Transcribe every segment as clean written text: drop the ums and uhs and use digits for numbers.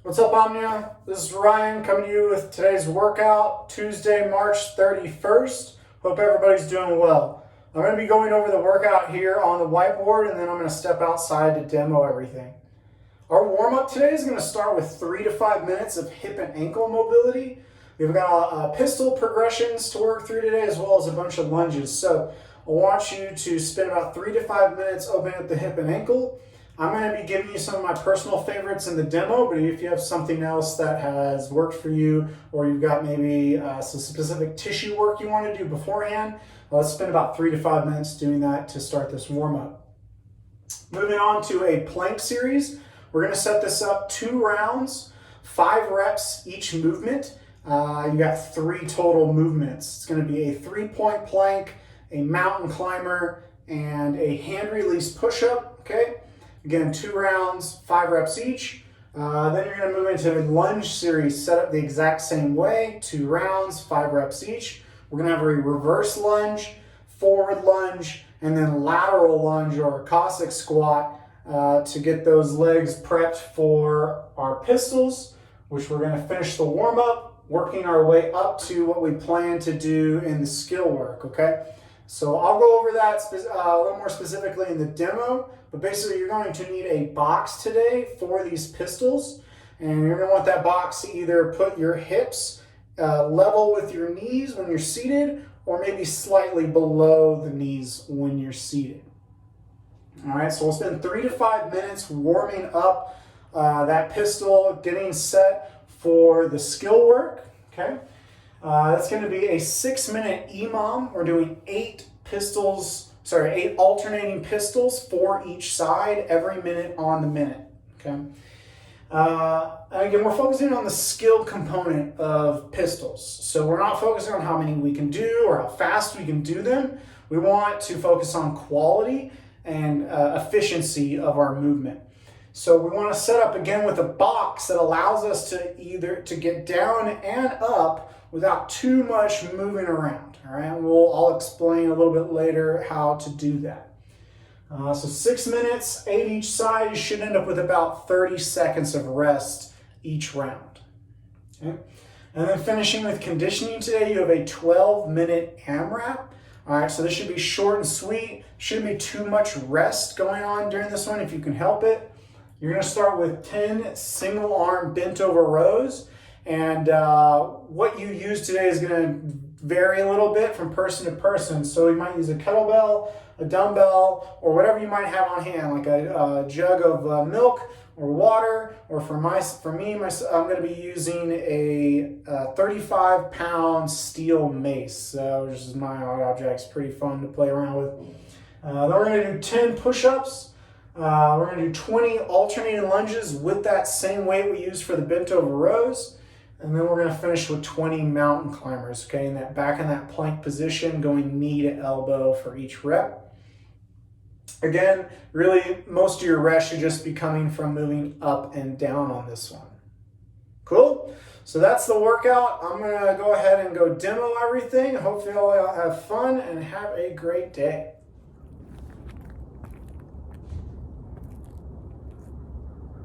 What's up, Omnia? This is Ryan coming to you with today's workout, Tuesday, March 31st. Hope everybody's doing well. I'm going to be going over the workout here on the whiteboard, and then I'm going to step outside to demo everything. Our warm-up today is going to start with 3 to 5 minutes of hip and ankle mobility. We've got pistol progressions to work through today, as well as a bunch of lunges. So I want you to spend about 3 to 5 minutes opening up the hip and ankle. I'm going to be giving you some of my personal favorites in the demo, but if you have something else that has worked for you, or you've got maybe some specific tissue work you want to do beforehand, let's spend about 3 to 5 minutes doing that to start this warm-up. Moving on to a plank series, we're going to set this up 2 rounds, 5 reps each movement. You got 3 total movements. It's going to be a 3-point plank, a mountain climber, and a hand release push-up, okay? Again, 2 rounds, 5 reps each. Then you're going to move into a lunge series, set up the exact same way, 2 rounds, 5 reps each. We're going to have a reverse lunge, forward lunge, and then lateral lunge or a Cossack squat to get those legs prepped for our pistols, which we're going to finish the warm-up, working our way up to what we plan to do in the skill work, okay? So I'll go over that a little more specifically in the demo, but basically you're going to need a box today for these pistols, and you're going to want that box to either put your hips level with your knees when you're seated, or maybe slightly below the knees when you're seated. All right, so we'll spend 3 to 5 minutes warming up that pistol, getting set for the skill work, okay? That's going to be a 6-minute EMOM. We're doing 8 alternating pistols for each side every minute on the minute, okay? And again, we're focusing on the skill component of pistols. So we're not focusing on how many we can do or how fast we can do them. We want to focus on quality and efficiency of our movement. So we want to set up again with a box that allows us to get down and up without too much moving around. All right, I'll explain a little bit later how to do that. So 6 minutes, 8 each side. You should end up with about 30 seconds of rest each round. Okay, and then finishing with conditioning today, you have a 12-minute AMRAP. All right, so this should be short and sweet. Shouldn't be too much rest going on during this one if you can help it. You're going to start with 10 single arm bent over rows. And what you use today is going to vary a little bit from person to person. So you might use a kettlebell, a dumbbell, or whatever you might have on hand, like a jug of milk or water. Or for me, I'm going to be using a 35-pound steel mace, which is my odd object. It's pretty fun to play around with. Then we're going to do 10 push-ups. We're going to do 20 alternating lunges with that same weight we used for the bent over rows. And then we're going to finish with 20 mountain climbers, okay? Back in that plank position, going knee to elbow for each rep. Again, really, most of your rest should just be coming from moving up and down on this one. Cool? So that's the workout. I'm going to go ahead and go demo everything. Hopefully you all have fun and have a great day.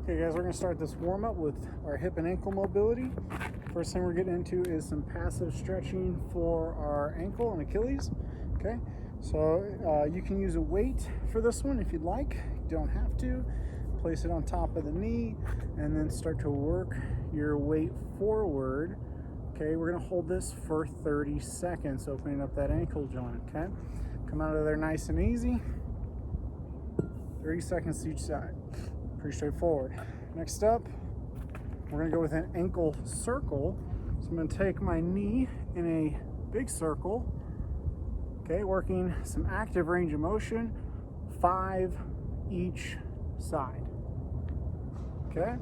Okay guys, we're going to start this warm-up with our hip and ankle mobility. First thing we're getting into is some passive stretching for our ankle and Achilles. Okay, so you can use a weight for this one if you'd like. You don't have to. Place it on top of the knee and then start to work your weight forward. Okay, we're going to hold this for 30 seconds, opening up that ankle joint. Okay, come out of there nice and easy. 30 seconds each side. Pretty straightforward. Next up, we're going to go with an ankle circle. So I'm going to take my knee in a big circle. Okay, working some active range of motion, 5 each side. Okay,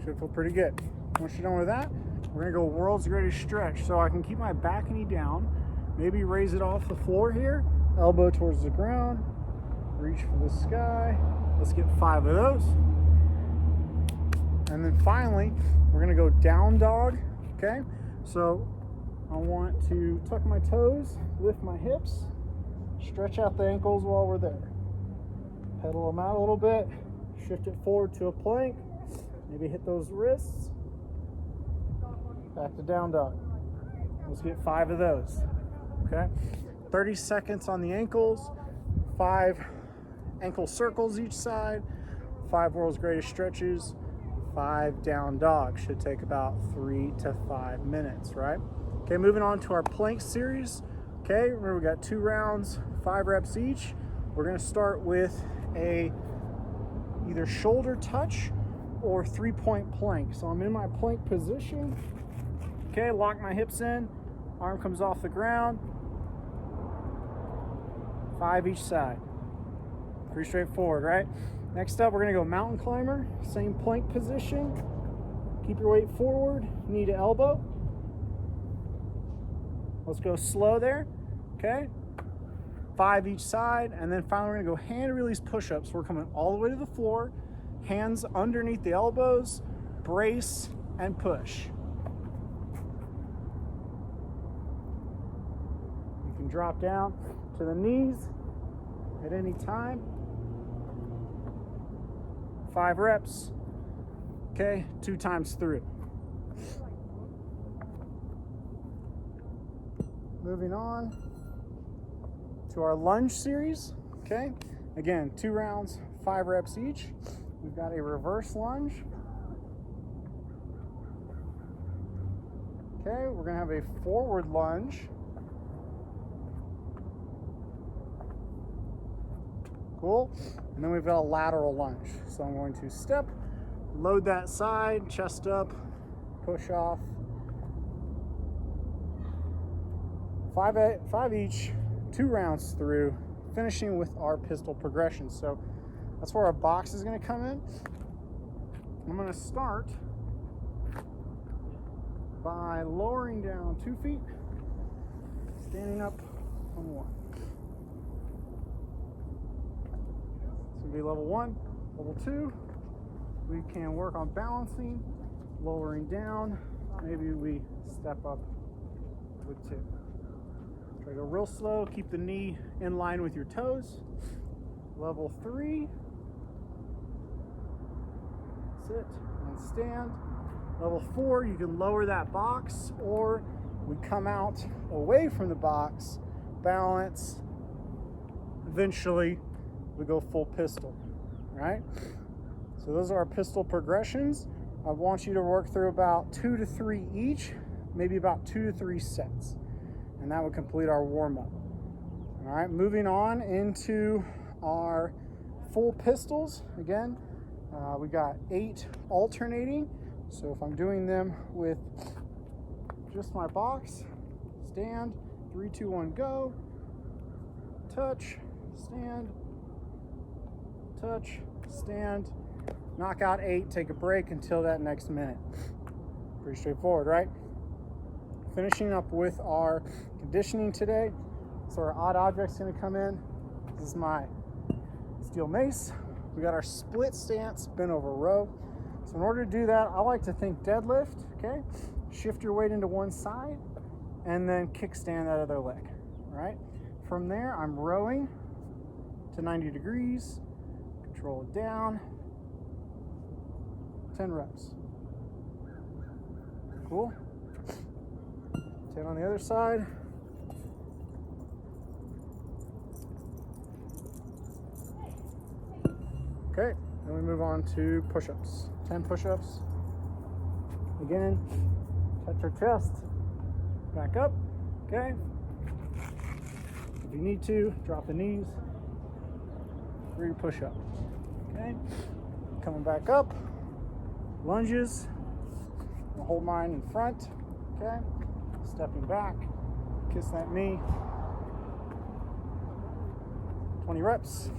should feel pretty good. Once you're done with that, we're going to go world's greatest stretch. So I can keep my back knee down, maybe raise it off the floor here, elbow towards the ground, reach for the sky. Let's get 5 of those. And then finally, we're going to go down dog. Okay, so I want to tuck my toes, lift my hips, stretch out the ankles while we're there. Pedal them out a little bit, shift it forward to a plank, Maybe hit those wrists. Back to down dog. Let's get 5 of those. Okay. 30 seconds on the ankles. 5 ankle circles each side. 5 world's greatest stretches. 5 down dog. Should take about 3 to 5 minutes, right? Okay, moving on to our plank series. Okay, remember we got 2 rounds, 5 reps each. We're gonna start with a either shoulder touch or 3-point plank. So I'm in my plank position. Okay, lock my hips in, arm comes off the ground. 5 each side. Pretty straightforward, right? Next up, we're gonna go mountain climber, same plank position. Keep your weight forward, knee to elbow. Let's go slow there, okay? 5 each side, and then finally we're gonna go hand release push-ups. We're coming all the way to the floor, hands underneath the elbows, brace, and push. You can drop down to the knees at any time. 5 reps, okay, 2 times through. Moving on to our lunge series, okay? Again, 2 rounds, 5 reps each. We've got a reverse lunge. Okay, we're gonna have a forward lunge. Cool. And then we've got a lateral lunge. So I'm going to step, load that side, chest up, push off. 5 each, 2 rounds through, finishing with our pistol progression. So that's where our box is going to come in. I'm going to start by lowering down 2 feet, standing up on 1. This will be level 1. Level 2, we can work on balancing, lowering down. Maybe we step up with 2. Try to go real slow, keep the knee in line with your toes. Level 3, sit and stand. Level 4, you can lower that box, or we come out away from the box, balance, eventually we go full pistol, right? So those are our pistol progressions. I want you to work through about 2 to 3 each, maybe about 2 to 3 sets. And that would complete our warm-up. All right, moving on into our full pistols. Again, we got 8 alternating. So if I'm doing them with just my box, stand, 3, 2, 1, go, touch, stand, touch, stand, knock out 8, take a break until that next minute. Pretty straightforward, right? Finishing up with our conditioning today. So our odd object's gonna come in. This is my steel mace. We got our split stance, bent over row. So in order to do that, I like to think deadlift, okay? Shift your weight into one side and then kickstand that other leg, all right? From there, I'm rowing to 90 degrees, control it down, 10 reps. Cool. 10 on the other side. Okay, then we move on to push-ups. 10 push-ups. Again, touch our chest, back up, okay? If you need to, drop the knees, for your push-up, okay? Coming back up, lunges, I'll hold mine in front, okay? Stepping back, kiss that knee, 20 reps.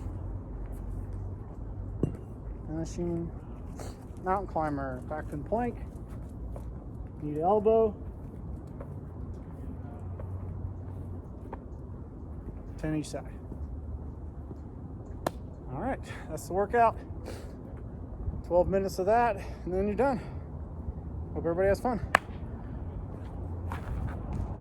Finishing mountain climber, back in plank, knee to elbow, 10 each side. All right, that's the workout. 12 minutes of that, and then you're done. Hope everybody has fun.